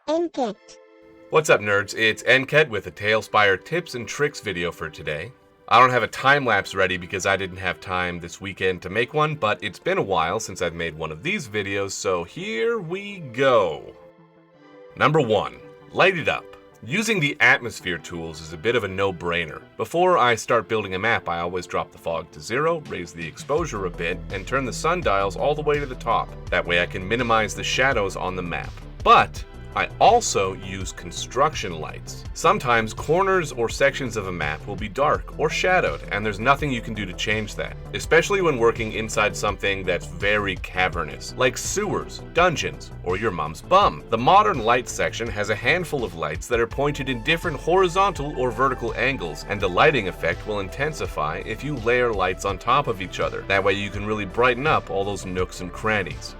Input. What's up, nerds? It's NKET with a TaleSpire tips and tricks video for today. I don't have a time-lapse ready because I didn't have time this weekend to make one, but it's been a while since I've made one of these videos, so here we go. Number 1. Light it up. Using the atmosphere tools is a bit of a no-brainer. Before I start building a map, I always drop the fog to 0, raise the exposure a bit, and turn the sundials all the way to the top. That way I can minimize the shadows on the map. But I also use construction lights. Sometimes corners or sections of a map will be dark or shadowed, and there's nothing you can do to change that, especially when working inside something that's very cavernous, like sewers, dungeons, or your mom's bum. The modern light section has a handful of lights that are pointed in different horizontal or vertical angles, and the lighting effect will intensify if you layer lights on top of each other. That way you can really brighten up all those nooks and crannies.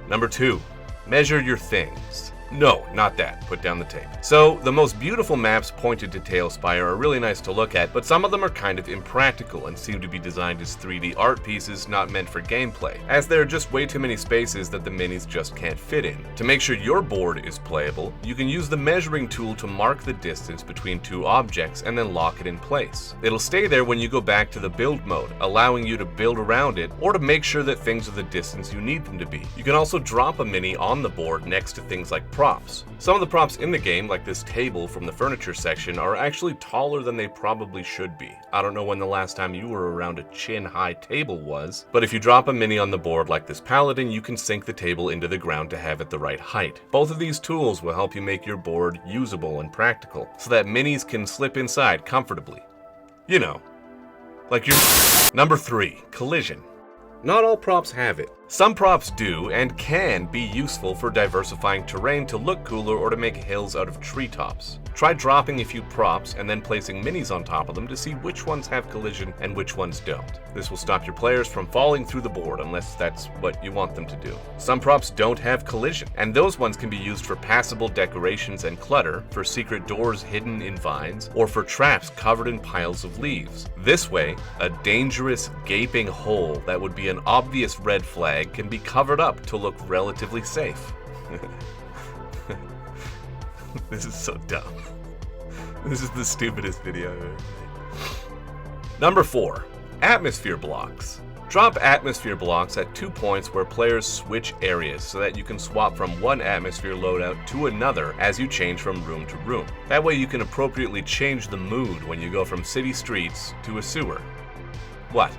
Number 2. Measure your things. No, not that. Put down the tape. So, the most beautiful maps pointed to TaleSpire are really nice to look at, but some of them are kind of impractical and seem to be designed as 3D art pieces not meant for gameplay, as there are just way too many spaces that the minis just can't fit in. To make sure your board is playable, you can use the measuring tool to mark the distance between two objects and then lock it in place. It'll stay there when you go back to the build mode, allowing you to build around it or to make sure that things are the distance you need them to be. You can also drop a mini on the board next to things like props. Some of the props in the game, like this table from the furniture section, are actually taller than they probably should be. I don't know when the last time you were around a chin-high table was, but if you drop a mini on the board like this paladin, you can sink the table into the ground to have it the right height. Both of these tools will help you make your board usable and practical, so that minis can slip inside comfortably. You know, like your... Number 3. Collision. Not all props have it. Some props do and can be useful for diversifying terrain to look cooler or to make hills out of treetops. Try dropping a few props and then placing minis on top of them to see which ones have collision and which ones don't. This will stop your players from falling through the board unless that's what you want them to do. Some props don't have collision, and those ones can be used for passable decorations and clutter, for secret doors hidden in vines, or for traps covered in piles of leaves. This way, a dangerous gaping hole that would be an obvious red flag can be covered up to look relatively safe. This is so dumb. This is the stupidest video I've ever made. Number 4. Atmosphere blocks. Drop atmosphere blocks at 2 points where players switch areas so that you can swap from one atmosphere loadout to another as you change from room to room. That way you can appropriately change the mood when you go from city streets to a sewer. What?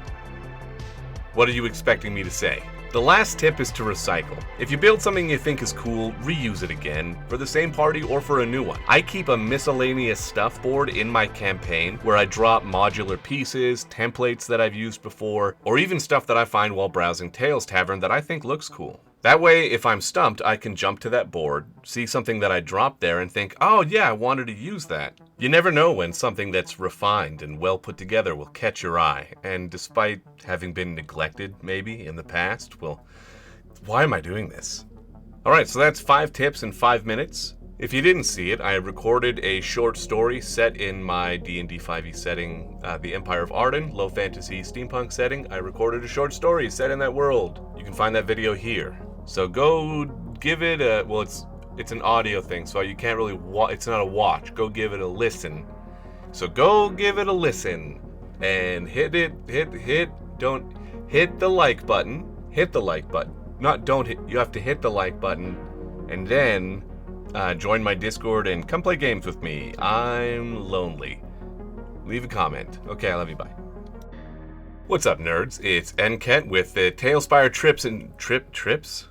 What are you expecting me to say? The last tip is to recycle. If you build something you think is cool, reuse it again, for the same party or for a new one. I keep a miscellaneous stuff board in my campaign where I drop modular pieces, templates that I've used before, or even stuff that I find while browsing Tales Tavern that I think looks cool. That way, if I'm stumped, I can jump to that board, see something that I dropped there, and think, oh yeah, I wanted to use that. You never know when something that's refined and well put together will catch your eye, and despite having been neglected, maybe, in the past, well, why am I doing this? Alright, so that's 5 tips in 5 minutes. If you didn't see it, I recorded a short story set in my D&D 5e setting, the Empire of Arden, low fantasy steampunk setting. I recorded a short story set in that world. You can find that video here. So go give it a, well, it's an audio thing, so you can't really it's not a watch. Go give it a listen. So go give it a listen and don't hit the like button. Hit the like button. You have to hit the like button and then join my Discord and come play games with me. I'm lonely. Leave a comment. Okay, I love you, bye. What's up, nerds? It's NKET with the TaleSpire trips and trips?